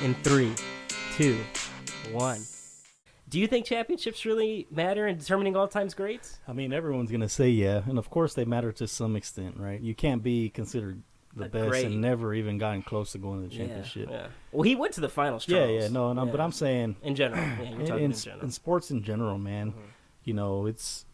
in 3, 2, 1. Do you think championships really matter in determining all-time greats? I mean, everyone's going to say yeah, and of course they matter to some extent, right? You can't be considered the best great. and never even gotten close to going to the championship. Yeah. Well, he went to the finals, Charles. But I'm saying in general. Yeah, you're talking in general. In sports in general, man, you know, it's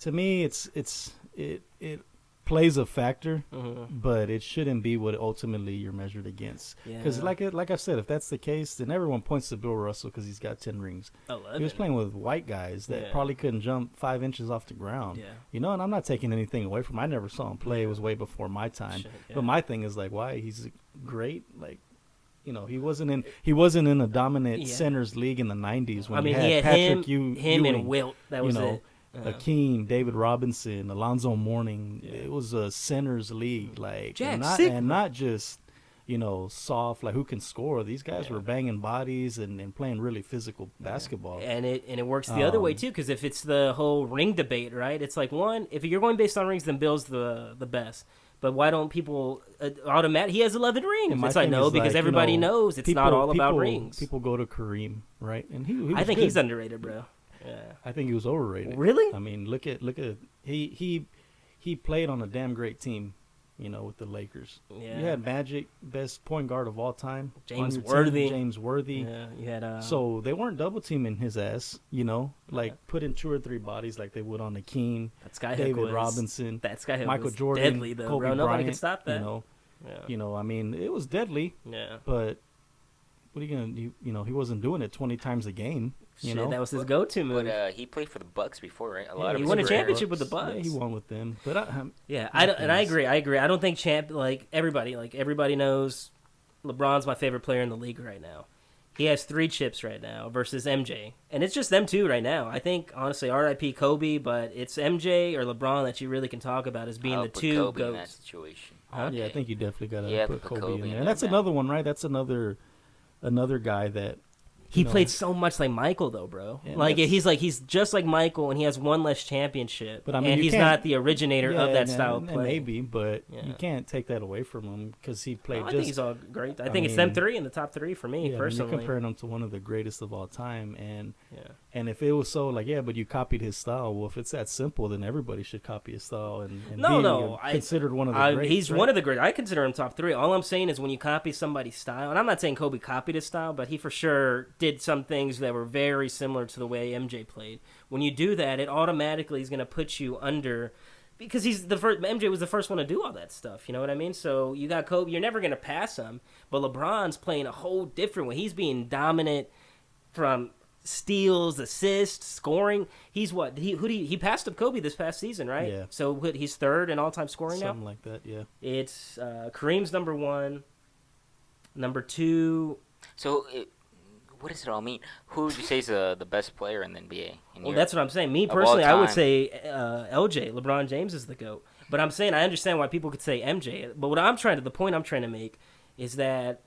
to me, it plays a factor, but it shouldn't be what ultimately you're measured against. Because like I said, if that's the case, then everyone points to Bill Russell because he's got 10 rings. 11. He was playing with white guys that probably couldn't jump 5 inches off the ground. Yeah. You know, and I'm not taking anything away from him. I never saw him play. It was way before my time. But my thing is like, why he's great? Like, you know, he wasn't in a dominant centers league in the 90s when he had Patrick him Ewing, and Wilt. That was it. Hakeem, David Robinson, Alonzo Mourning. It was a centers league, like, and not just, you know, soft, like who can score. These guys were banging bodies and playing really physical basketball. And it works the other way too, because if it's the whole ring debate, right? It's like, one, if you're going based on rings, then Bill's the best. But why don't people he has 11 rings? It's like, no, because everybody knows it's not all about rings. People go to Kareem, right? And he was I think good. he's underrated, bro. Yeah. I think he was overrated. Really? I mean, look at he played on a damn great team, you know, with the Lakers. Yeah. You had Magic, best point guard of all time. James Worthy. Yeah, you had so they weren't double teaming his ass, you know, like put in 2 or 3 bodies like they would on Hakeem, David Robinson, Michael Jordan, deadly though, Kobe bro. Nobody Bryant, could stop that. You know, I mean, it was deadly. Yeah. But what are you gonna do? You know, he wasn't doing it 20 times a game. You know, that was his go-to move. But he played for the Bucks before, right? He won a championship with the Bucks. Yeah, he won with them. But I agree. I don't think everybody knows LeBron's my favorite player in the league right now. He has 3 chips right now versus MJ, and it's just them two right now. I think honestly, R.I.P. Kobe, but it's MJ or LeBron that you really can talk about as being the two Kobe goats. In that situation. Huh? Yeah, I think you definitely got to put Kobe in there. And that's man. another one, right? That's another guy that. He played so much like Michael, though, bro. Yeah, he's just like Michael, and he has one less championship. But I mean, and he's not the originator of that style of play. Maybe, but you can't take that away from him because he played. I think he's all great. I think it's them 3 in the top 3 for me personally. You're comparing him to one of the greatest of all time, and if it was so like but you copied his style. Well, if it's that simple, then everybody should copy his style and considered one of the greats. He's right? one of the great. I consider him top 3. All I'm saying is when you copy somebody's style, and I'm not saying Kobe copied his style, but he for sure did some things that were very similar to the way MJ played. When you do that, it automatically is going to put you under, because he's the first. MJ was the first one to do all that stuff. You know what I mean? So you got Kobe. You're never going to pass him. But LeBron's playing a whole different way. He's being dominant from steals, assists, scoring. He's what? He passed up Kobe this past season, right? Yeah. So he's 3rd in all-time scoring now. Something like that. Yeah. It's Kareem's number 1, number 2. So. What does it all mean? Who would you say is the best player in the NBA? Well, that's what I'm saying. Me personally, I would say LJ, LeBron James is the GOAT. But I'm saying I understand why people could say MJ. But the point I'm trying to make is that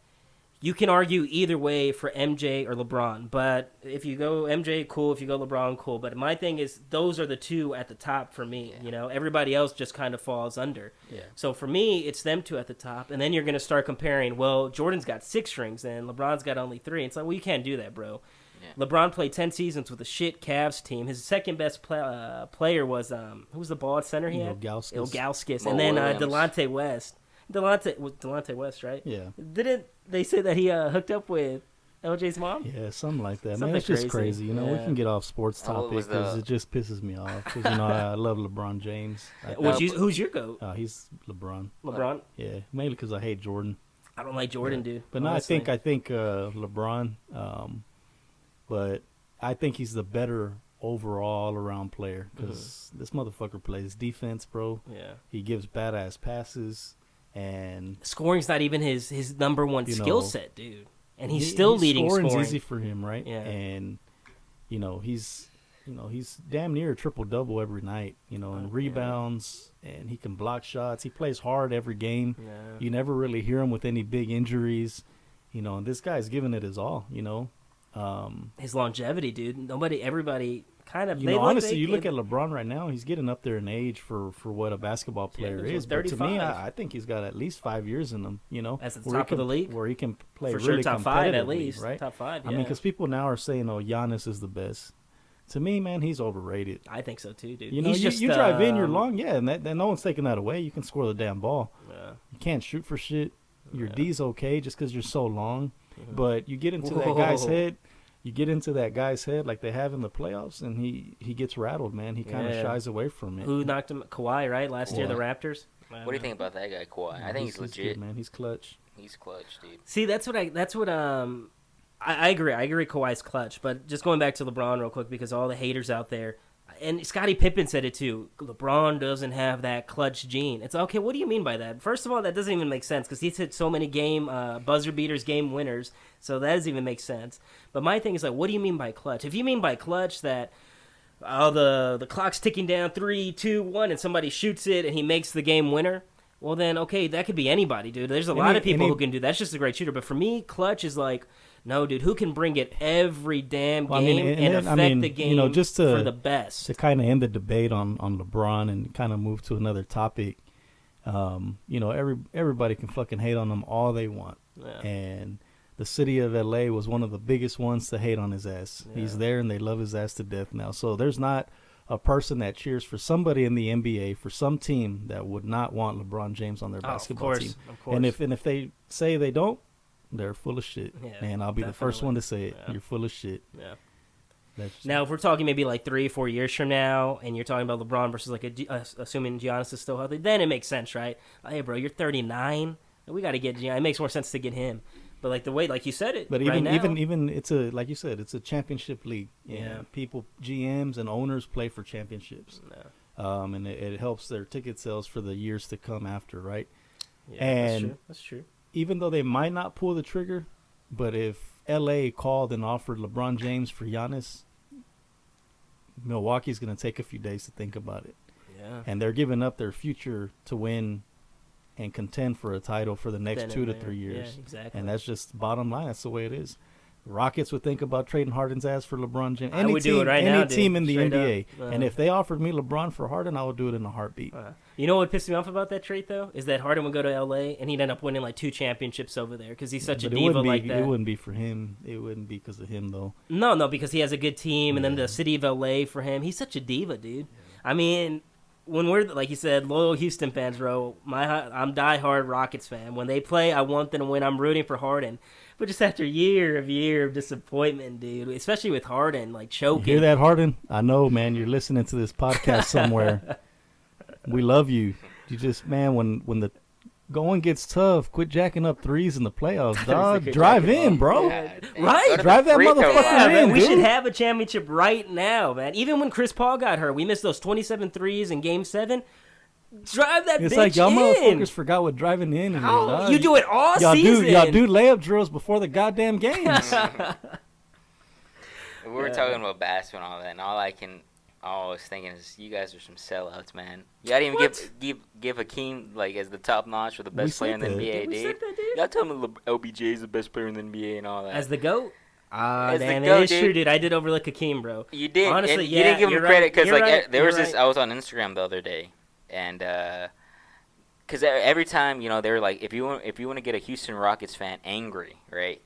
you can argue either way for MJ or LeBron. But if you go MJ, cool. If you go LeBron, cool. But my thing is those are the 2 at the top for me. Yeah. You know, everybody else just kind of falls under. Yeah. So for me, it's them 2 at the top. And then you're going to start comparing, well, Jordan's got 6 rings and LeBron's got only 3. It's like, well, you can't do that, bro. Yeah. LeBron played 10 seasons with a shit Cavs team. His second best player was, who was the bald center he had? Ilgauskas. And then Delonte West. Delonte West, right? Yeah. Didn't they say that he hooked up with LJ's mom? Yeah, something like that. Man, it's just crazy. You know, we can get off sports topics because it just pisses me off. Because, you know, I love LeBron James. Who's your GOAT? He's LeBron. LeBron? Yeah, mainly because I hate Jordan. I don't like Jordan, dude. But no, I think LeBron. But I think he's the better overall around player because this motherfucker plays defense, bro. Yeah. He gives badass passes. And scoring's not even his number 1 skill set, dude. And he's still leading scoring. Scoring's easy for him, right? Yeah. And he's damn near a triple-double every night, and rebounds, and he can block shots. He plays hard every game. Yeah. You never really hear him with any big injuries, and this guy's giving it his all, His longevity, dude. Everybody kind of. Honestly, you look at LeBron right now; he's getting up there in age for what a basketball player is. But to me, I think he's got at least 5 years in him. At the top of the league, where he can play for really sure, top 5 at competitively, least, right? Top 5. Yeah. I mean, because people now are saying, "Oh, Giannis is the best." To me, man, he's overrated. I think so too, dude. You drive in, you're long, and that no one's taking that away. You can score the damn ball. Yeah. You can't shoot for shit. Your D's okay just because you're so long, but you get into that guy's head. You get into that guy's head like they have in the playoffs, and he gets rattled, man. He kind of shies away from it. Who knocked him? Kawhi, right? Last year, the Raptors. What do you think about that guy, Kawhi? I think he's legit. Good, man. He's clutch. He's clutch, dude. See, I agree. I agree Kawhi's clutch. But just going back to LeBron real quick, because all the haters out there, and Scottie Pippen said it too, LeBron doesn't have that clutch gene. It's okay, what do you mean by that? First of all, that doesn't even make sense because he's hit so many game buzzer beaters, game winners, so that doesn't even make sense. But my thing is, like, what do you mean by clutch? If you mean by clutch that the clock's ticking down 3, 2, 1 and somebody shoots it and he makes the game winner, well then, okay, that could be anybody, dude. There's a lot of people who can do that. That's just a great shooter. But for me, clutch is like, no, dude, who can bring it every damn game and affect the game just for the best? To kind of end the debate on LeBron and kind of move to another topic, everybody can fucking hate on him all they want. Yeah. And the city of L.A. was one of the biggest ones to hate on his ass. Yeah. He's there, and they love his ass to death now. So there's not a person that cheers for somebody in the NBA, for some team, that would not want LeBron James on their basketball team. Of course. And if they say they don't, they're full of shit. Yeah, and I'll be the first one to say it. Yeah. You're full of shit. Yeah. Now, if we're talking maybe like 3 or 4 years from now, and you're talking about LeBron versus like assuming Giannis is still healthy, then it makes sense, right? Hey, bro, you're 39. We got to get Giannis. It makes more sense to get him. But like the way, like you said it, but even it's a, like you said, it's a championship league. Yeah, people, GMs and owners play for championships. No. And it helps their ticket sales for the years to come after, right? Yeah, and that's true. Even though they might not pull the trigger, but if LA called and offered LeBron James for Giannis, Milwaukee's going to take a few days to think about it. Yeah, and they're giving up their future to win and contend for a title for the next 2 to 3 years. Yeah, exactly. And that's just bottom line. That's the way it is. Rockets would think about trading Harden's ass for LeBron James. I would do it right now, any team in the Straight NBA. Up. And if they offered me LeBron for Harden, I would do it in a heartbeat. You know what pissed me off about that trade, though? Is that Harden would go to L.A. and he'd end up winning like 2 championships over there because he's such a diva like that. It wouldn't be for him. It wouldn't be because of him, though. No, because he has a good team, and then the city of L.A. for him. He's such a diva, dude. Yeah. I mean, when we're, like you said, loyal Houston fans, bro, I'm diehard Rockets fan. When they play, I want them to win. I'm rooting for Harden. But just after year of disappointment, dude, especially with Harden, like choking. You hear that, Harden? I know, man. You're listening to this podcast somewhere. We love you. You just, man, when the going gets tough, quit jacking up threes in the playoffs, dog. Drive in, bro. Yeah. Right? Drive that motherfucker in, man, dude. We should have a championship right now, man. Even when Chris Paul got hurt, we missed those 27 threes in Game 7. Drive that bitch in. It's like y'all motherfuckers forgot what driving in is. Oh, you do it all season. Y'all do layup drills before the goddamn games. We were talking about basketball and all that, and all I was thinking is you guys are some sellouts, man. You gotta even give Hakeem like as the top notch or the best player in the NBA, dude. Y'all tell me LBJ is the best player in the NBA and all that. As the GOAT? Damn, it is true, dude. I did overlook Hakeem, bro. You did. Honestly, you didn't give him credit because there was this. Right. I was on Instagram the other day, and because every time they were like, if you want to get a Houston Rockets fan angry, right?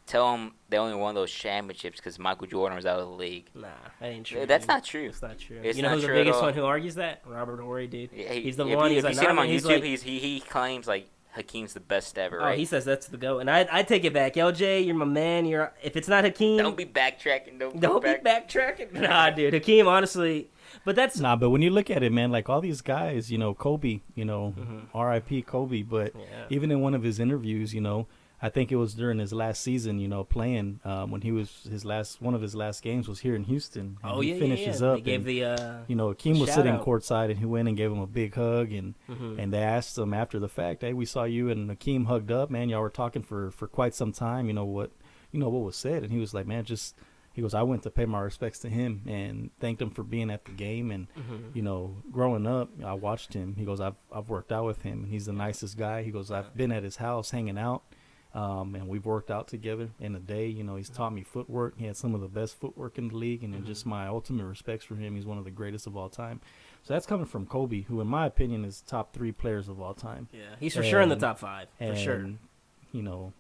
Tell them they only won those championships because Michael Jordan was out of the league. Nah, that ain't true. That's not true. It's not true. It's you know not who's the true biggest one who argues that? Robert Horry, dude. Yeah, he's the one. If you see him on YouTube, like, he claims like Hakeem's the best ever. Right? Oh, he says that's the GOAT, and I take it back. LJ, you're my man. If it's not Hakeem, don't be backtracking. Don't be backtracking. Nah, dude, Hakeem, honestly. But that's but when you look at it, man, like all these guys, Kobe, R.I.P. Kobe. But even in one of his interviews, I think it was during his last season, playing when he was one of his last games was here in Houston. And he finishes up. They gave Hakeem was sitting out. courtside, and he went and gave him a big hug, and they asked him after the fact, "Hey, we saw you and Hakeem hugged up, man. Y'all were talking for quite some time. What was said?" And he was like, "Man, he goes, I went to pay my respects to him and thanked him for being at the game. And, growing up, I watched him. He goes, I've worked out with him, and he's the nicest guy. He goes, I've been at his house hanging out. And we've worked out together in a day. You know, he's taught me footwork. He had some of the best footwork in the league, and then just my ultimate respects for him. He's one of the greatest of all time. So that's coming from Kobe, who, in my opinion, is top 3 players of all time. Yeah, he's for sure in the top 5, for sure. You know,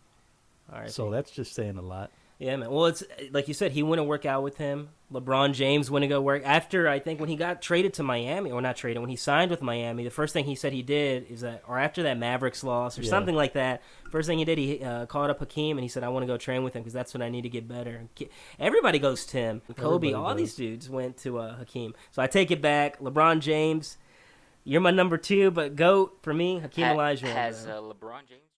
all right, so that's just saying a lot. Yeah, man. Well, it's like you said, he went to work out with him. LeBron James went to go work. After, I think, when he got traded to Miami, or not traded, when he signed with Miami, the first thing he said he did is that, or after that Mavericks loss or something like that, first thing he did, he called up Hakeem and he said, I want to go train with him because that's when I need to get better. Everybody goes to him. Kobe, all these dudes went to Hakeem. So I take it back. LeBron James, you're my number 2, but GOAT for me, Hakeem Olajuwon. Has LeBron James